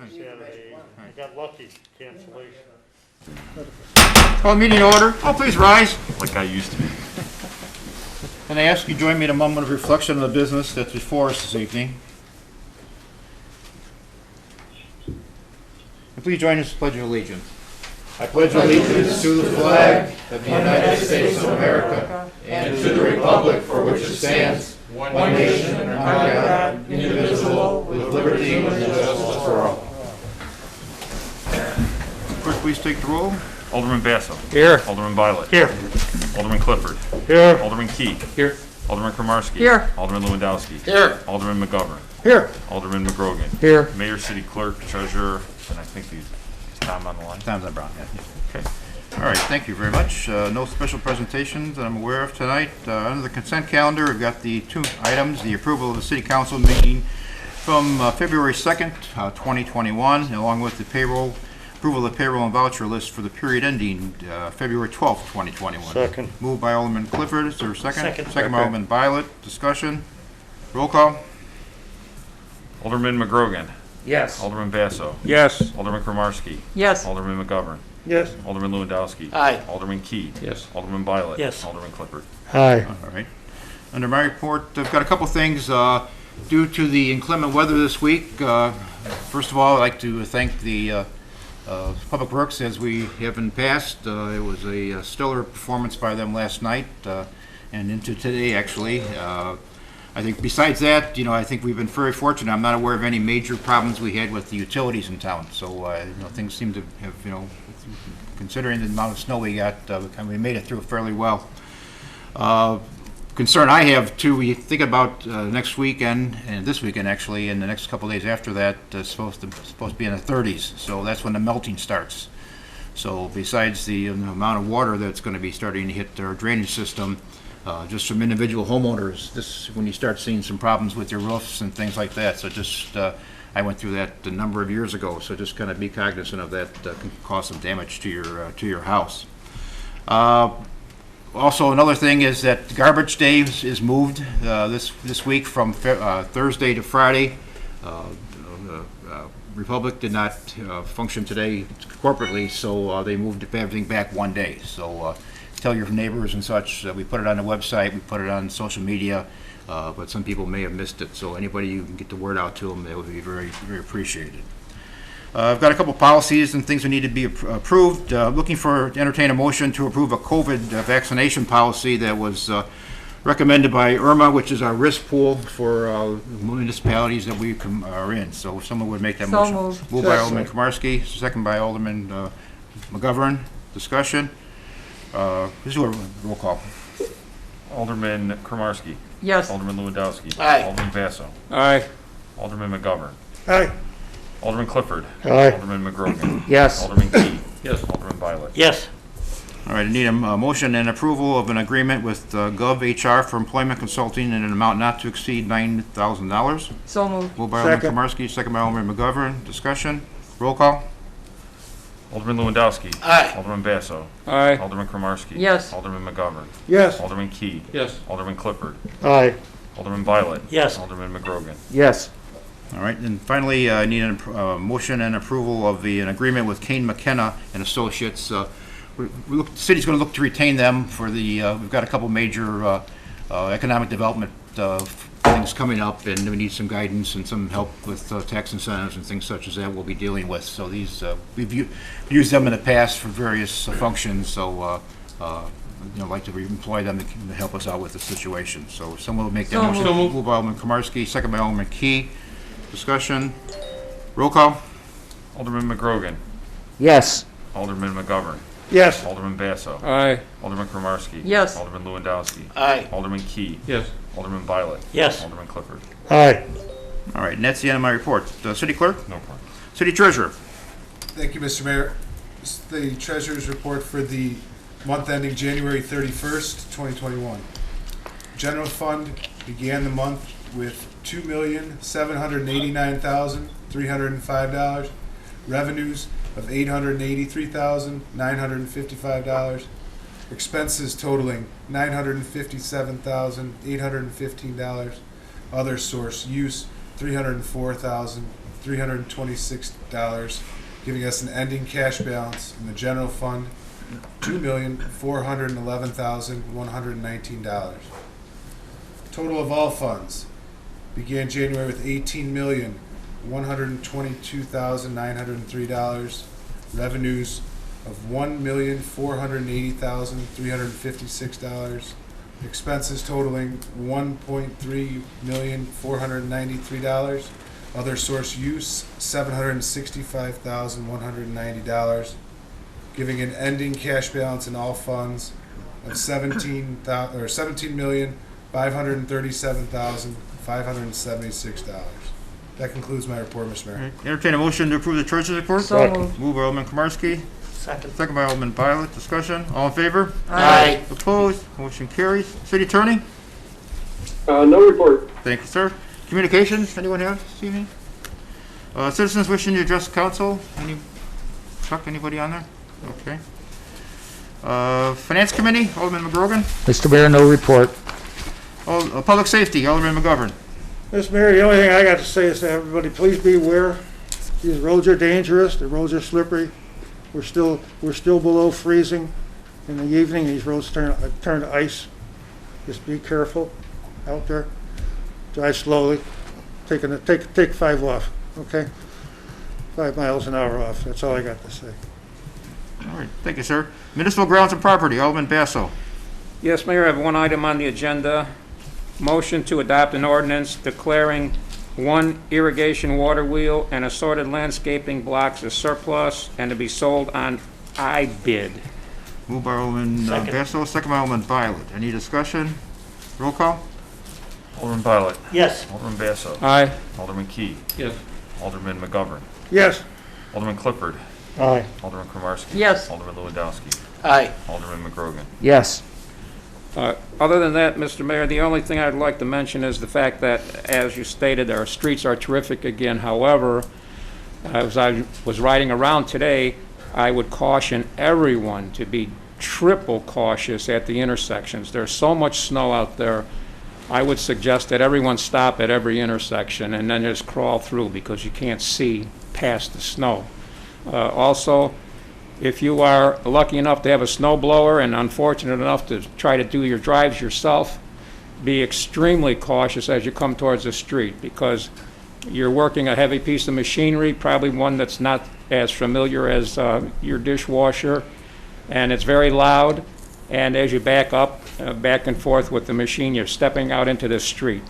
Saturday. I got lucky, cancellation. Call meeting order. Oh, please rise. Like I used to be. And I ask you join me in a moment of reflection on the business that's before us this evening. And please join us in the Pledge of Allegiance. I pledge allegiance to the flag of the United States of America and to the republic for which it stands, one nation under God, indivisible, with liberty and justice for all. Clerk, please take the roll. Alderman Basso. Here. Alderman Violet. Here. Alderman Clifford. Here. Alderman Key. Here. Alderman Kromarski. Here. Alderman Lewandowski. Here. Alderman McGovern. Here. Alderman McGrogan. Here. Mayor, City Clerk, Treasurer, and I think is Tom on the line. Tom's on Brown, yeah. Okay. All right, thank you very much. No special presentations that I'm aware of tonight. Under the consent calendar, we've got the two items, the approval of the City Council meeting from February 2nd, 2021, along with the approval of the payroll and voucher list for the period ending February 12th, 2021. Second. Moved by Alderman Clifford. Is there a second? Second. Second by Alderman Violet. Discussion. Roll call. Alderman McGrogan. Yes. Alderman Basso. Yes. Alderman Kromarski. Yes. Alderman McGovern. Yes. Alderman Lewandowski. Aye. Alderman Key. Yes. Alderman Violet. Yes. Alderman Clifford. Aye. All right. Under my report, I've got a couple things due to the inclement weather this week. First of all, I'd like to thank the Public Works as we have in the past. It was a stellar performance by them last night and into today, actually. I think besides that, I think we've been very fortunate. I'm not aware of any major problems we had with the utilities in town. So, things seem to have, considering the amount of snow we got, we made it through fairly well. Concern I have too, we think about next weekend and this weekend actually, and the next couple of days after that, supposed to be in the 30s. So that's when the melting starts. So besides the amount of water that's going to be starting to hit our drainage system, just from individual homeowners, this when you start seeing some problems with your roofs and things like that. So just I went through that a number of years ago. So just kind of be cognizant of that can cause some damage to your house. Also, another thing is that garbage day is moved this week from Thursday to Friday. Republic did not function today corporately, so they moved everything back one day. So tell your neighbors and such. We put it on the website, we put it on social media, but some people may have missed it. So anybody you can get the word out to them, that would be very, very appreciated. I've got a couple policies and things that need to be approved. Looking to entertain a motion to approve a COVID vaccination policy that was recommended by IRMA, which is our risk pool for municipalities that we are in. So if someone would make that motion. Moved by Alderman Kromarski, second by Alderman McGovern. Discussion. This is a roll call. Alderman Kromarski. Yes. Alderman Lewandowski. Aye. Alderman Basso. Aye. Alderman McGovern. Aye. Alderman Clifford. Aye. Alderman McGrogan. Yes. Alderman Key. Yes. Alderman Violet. Yes. All right, I need a motion and approval of an agreement with GovHR for employment consulting in an amount not to exceed $9,000. So moved. Moved by Alderman Second. Kromarski, second by Alderman McGovern. Discussion. Roll call. Alderman Lewandowski. Aye. Alderman Basso. Aye. Alderman Kromarski. Yes. Alderman McGovern. Yes. Alderman Key. Yes. Alderman Clifford. Aye. Alderman Violet. Yes. Alderman McGrogan. Yes. All right, and finally, I need a motion and approval of an agreement with Kane McKenna and Associates. The city's going to look to retain them for we've got a couple major economic development things coming up, and we need some guidance and some help with tax incentives and things such as that we'll be dealing with. So these, we've used them in the past for various functions, so like to employ them to help us out with the situation. So someone will make that motion. Moved by Alderman Kromarski, second by Alderman Key. Discussion. Roll call. Alderman McGrogan. Yes. Alderman McGovern. Yes. Alderman Basso. Aye. Alderman Kromarski. Yes. Alderman Lewandowski. Aye. Alderman Key. Yes. Alderman Violet. Yes. Alderman Clifford. Aye. All right, and that's the end of my report. City Clerk? No problem. City Treasurer? Thank you, Mr. Mayor. This is the Treasurer's report for the month ending January 31st, 2021. General Fund began the month with $2,789,305. Revenues of $883,955. Expenses totaling $957,815. Other source use $304,000. $2,326, giving us an ending cash balance in the general fund, $2,411,119. Total of all funds began January with $18,122,903. Revenues of $1,480,356. Expenses totaling $1,3,493. Other source use $765,190, giving an ending cash balance in all funds of $17,537,576. That concludes my report, Mr. Mayor. Entertain a motion to approve the treasurer's report. So moved. Moved by Alderman Kromarski, Second. second by Alderman Violet. Discussion. All in favor? Aye. Opposed? Motion carries. City Attorney? No report. Thank you, sir. Communications, anyone have this evening? Citizens wishing to address council? Chuck, anybody on there? Okay. Finance Committee, Alderman McGrogan. Mr. Mayor, no report. Public Safety, Alderman McGovern. Mr. Mayor, the only thing I got to say is to everybody, please be aware. These roads are dangerous, the roads are slippery. We're still below freezing in the evening. These roads turn to ice. Just be careful out there. Drive slowly. Take 5 off, okay? 5 miles an hour off. That's all I got to say. All right, thank you, sir. Municipal Grounds and Property, Alderman Basso. Yes, Mayor, I have one item on the agenda. Motion to adopt an ordinance declaring one irrigation water wheel and assorted landscaping blocks as surplus and to be sold on iBid. Moved by Alderman Basso, second by Alderman Violet. Any discussion? Roll call? Alderman Violet. Yes. Alderman Basso. Aye. Alderman Key. Yes. Alderman McGovern. Yes. Alderman Clifford. Aye. Alderman Kromarski. Yes. Alderman Lewandowski. Aye. Alderman McGrogan. Yes. Other than that, Mr. Mayor, the only thing I'd like to mention is the fact that, as you stated, our streets are terrific again. However, as I was riding around today, I would caution everyone to be triple cautious at the intersections. There's so much snow out there. I would suggest that everyone stop at every intersection and then just crawl through because you can't see past the snow. Also, if you are lucky enough to have a snow blower and unfortunate enough to try to do your drives yourself, be extremely cautious as you come towards the street because you're working a heavy piece of machinery, probably one that's not as familiar as your dishwasher, and it's very loud, and as you back up, back and forth with the machine, you're stepping out into the street.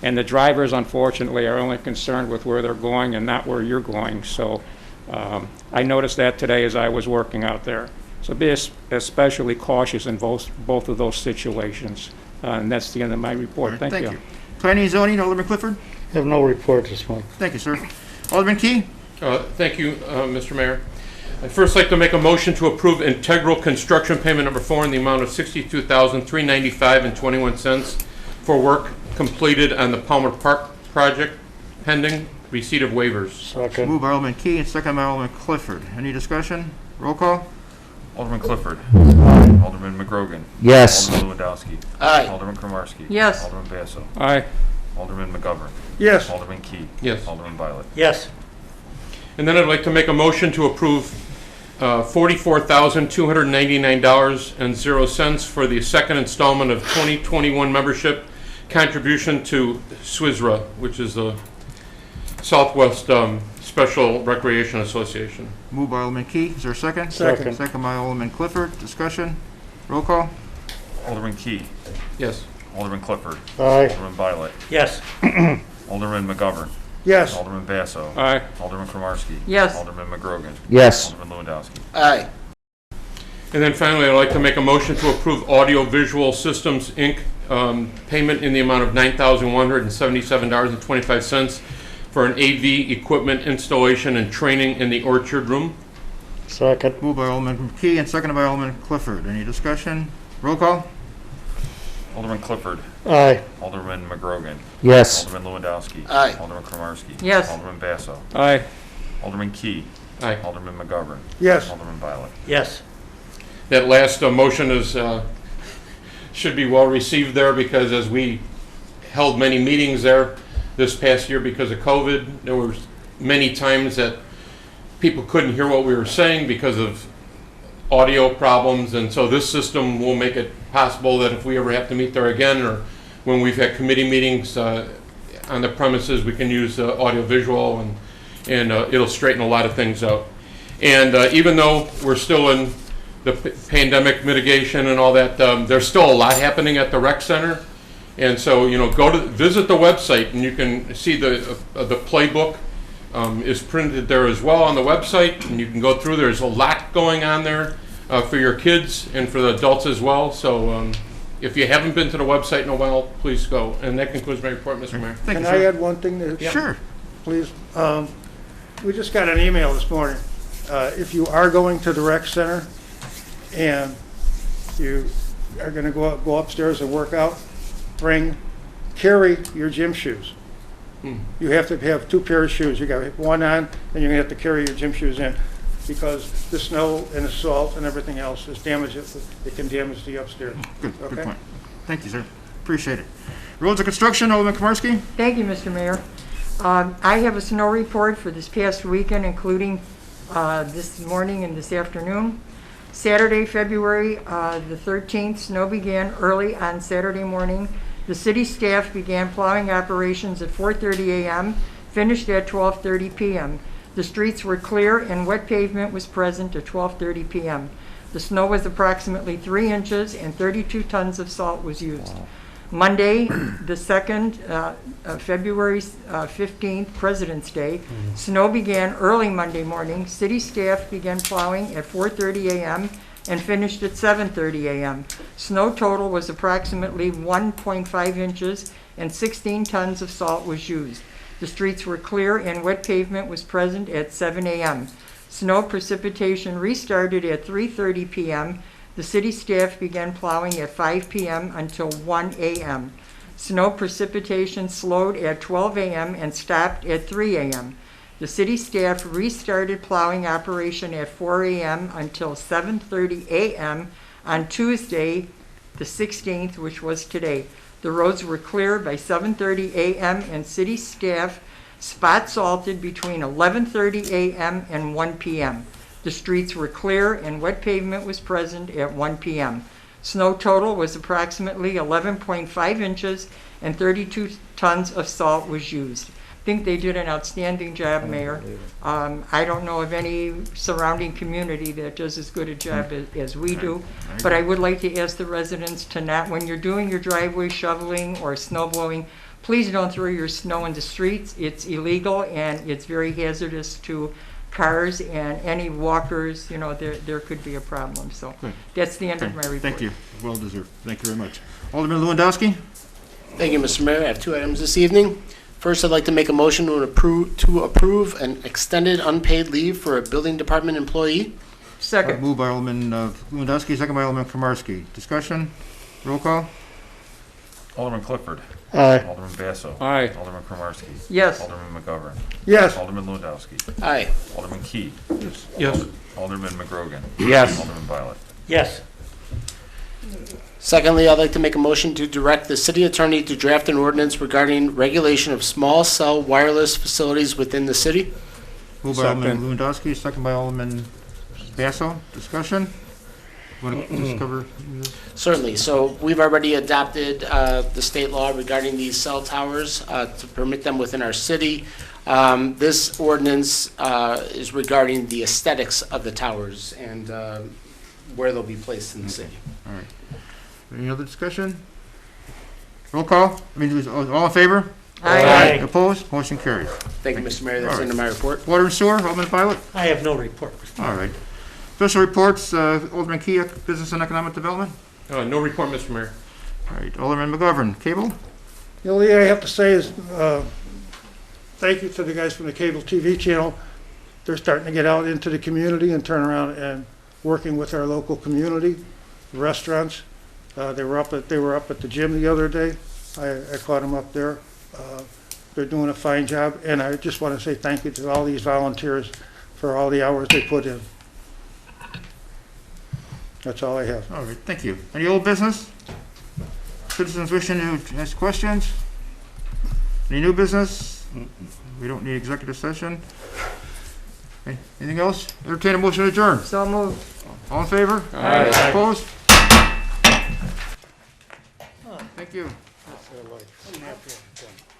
And the drivers, unfortunately, are only concerned with where they're going and not where you're going. So I noticed that today as I was working out there. So be especially cautious in both of those situations. And that's the end of my report. All right, Thank you. Planning and Zoning, Alderman Clifford. Have no report this month. Thank you, sir. Alderman Key. Thank you, Mr. Mayor. I'd first like to make a motion to approve integral construction payment number 4 in the amount of $62,395.21 for work completed on the Palmer Park project pending receipt of waivers. Second. Moved by Alderman Key and second by Alderman Clifford. Any discussion? Roll call? Alderman Clifford. Alderman McGrogan. Yes. Alderman Lewandowski. Aye. Alderman Kromarski. Yes. Alderman Basso. Aye. Alderman McGovern. Yes. Alderman Key. Yes. Alderman Violet. Yes. And then I'd like to make a motion to approve $44,299.00 for the second installment of 2021 membership contribution to SWISRA, which is the Southwest Special Recreation Association. Moved by Alderman Key. Is there a second? Second. Second by Alderman Clifford. Discussion? Roll call? Alderman Key. Yes. Alderman Clifford. Aye. Alderman Violet. Yes. Alderman McGovern. Yes. Alderman Basso. Aye. Alderman Kromarski. Yes. Alderman McGrogan. Yes. Alderman Lewandowski. Aye. And then finally, I'd like to make a motion to approve Audio Visual Systems, Inc. Payment in the amount of $9,177.25 for an AV equipment installation and training in the Orchard Room. Second. Moved by Alderman Key and seconded by Alderman Clifford. Any discussion? Roll call? Alderman Clifford. Aye. Alderman McGrogan. Yes. Alderman Lewandowski. Aye. Alderman Kromarski. Yes. Alderman Basso. Aye. Alderman Key. Aye. Alderman McGovern. Yes. Alderman Violet. Yes. That last motion is should be well received there because as we held many meetings there this past year because of COVID, there was many times that people couldn't hear what we were saying because of audio problems, and so this system will make it possible that if we ever have to meet there again, or when we've had committee meetings on the premises, we can use audio visual, and it'll straighten a lot of things out. And even though we're still in the pandemic mitigation and all that, there's still a lot happening at the rec center. And so, visit the website, and you can see the playbook is printed there as well on the website, and you can go through. There's a lot going on there for your kids and for the adults as well. So if you haven't been to the website in a while, please go. And that concludes my report, Mr. Mayor. Can I add one thing? Sure. Please. We just got an email this morning. If you are going to the rec center and you are going to go upstairs and work out, carry your gym shoes. You have to have 2 pairs of shoes. You got one on, and you're going to have to carry your gym shoes in, because the snow and the salt and everything else is damage. It can damage the upstairs. Good point. Thank you, sir. Appreciate it. Roads and construction, Alderman Komarski. Thank you, Mr. Mayor. I have a snow report for this past weekend, including this morning and this afternoon. Saturday, February the 13th, snow began early on Saturday morning. The city staff began plowing operations at 4:30 a.m., finished at 12:30 p.m. The streets were clear and wet pavement was present at 12:30 p.m. The snow was approximately 3 inches and 32 tons of salt was used. Monday, the 2nd, February 15th, President's Day, snow began early Monday morning. City staff began plowing at 4:30 a.m. and finished at 7:30 a.m. Snow total was approximately 1.5 inches and 16 tons of salt was used. The streets were clear and wet pavement was present at 7 a.m. Snow precipitation restarted at 3:30 p.m. The city staff began plowing at 5 p.m. until 1 a.m. Snow precipitation slowed at 12 a.m. and stopped at 3 a.m. The city staff restarted plowing operation at 4 a.m. until 7:30 a.m. on Tuesday, the 16th, which was today. The roads were clear by 7:30 a.m. and city staff spot salted between 11:30 a.m. and 1 p.m. The streets were clear and wet pavement was present at 1 p.m. Snow total was approximately 11.5 inches and 32 tons of salt was used. I think they did an outstanding job, Mayor. I don't know of any surrounding community that does as good a job as we do, but I would like to ask the residents to not, when you're doing your driveway shoveling or snow blowing, please don't throw your snow in the streets. It's illegal and it's very hazardous to cars and any walkers. There could be a problem. So that's the end of my report. Thank you. Well deserved. Thank you very much. Alderman Lewandowski. Thank you, Mr. Mayor. I have 2 items this evening. First, I'd like to make a motion to approve an extended unpaid leave for a building department employee. Second. Moved by Alderman Lewandowski, second by Alderman Komarski. Discussion? Roll call? Alderman Clifford. Aye. Alderman Basso. Aye. Alderman Kromarski. Yes. Alderman McGovern. Yes. Alderman Lewandowski. Aye. Alderman Key. Yes. Alderman McGrogan. Yes. Alderman Violet. Yes. Secondly, I'd like to make a motion to direct the city attorney to draft an ordinance regarding regulation of small cell wireless facilities within the city. Moved by Alderman Lewandowski, second by Alderman Basso. Discussion? Want to just cover this? Certainly. So we've already adopted the state law regarding these cell towers to permit them within our city. This ordinance is regarding the aesthetics of the towers and where they'll be placed in the city. All right. Any other discussion? Roll call? All in favor? Aye. Opposed? Motion carries. Thank you, Mr. Mayor. That's All right. the end of my report. Water and sewer, Alderman Violet? I have no report. All right. Special reports, Alderman Key, Business and Economic Development? No report, Mr. Mayor. All right. Alderman McGovern, Cable? The only thing I have to say is thank you to the guys from the cable TV channel. They're starting to get out into the community and turn around and working with our local community, restaurants. They were up at the gym the other day. I caught them up there. They're doing a fine job, and I just want to say thank you to all these volunteers for all the hours they put in. That's all I have. All right, thank you. Any old business? Citizens wishing to ask questions? Any new business? We don't need executive session. Okay, anything else? Entertain a motion to adjourn. So moved. All in favor? Aye. Opposed? Thank you. That's their life.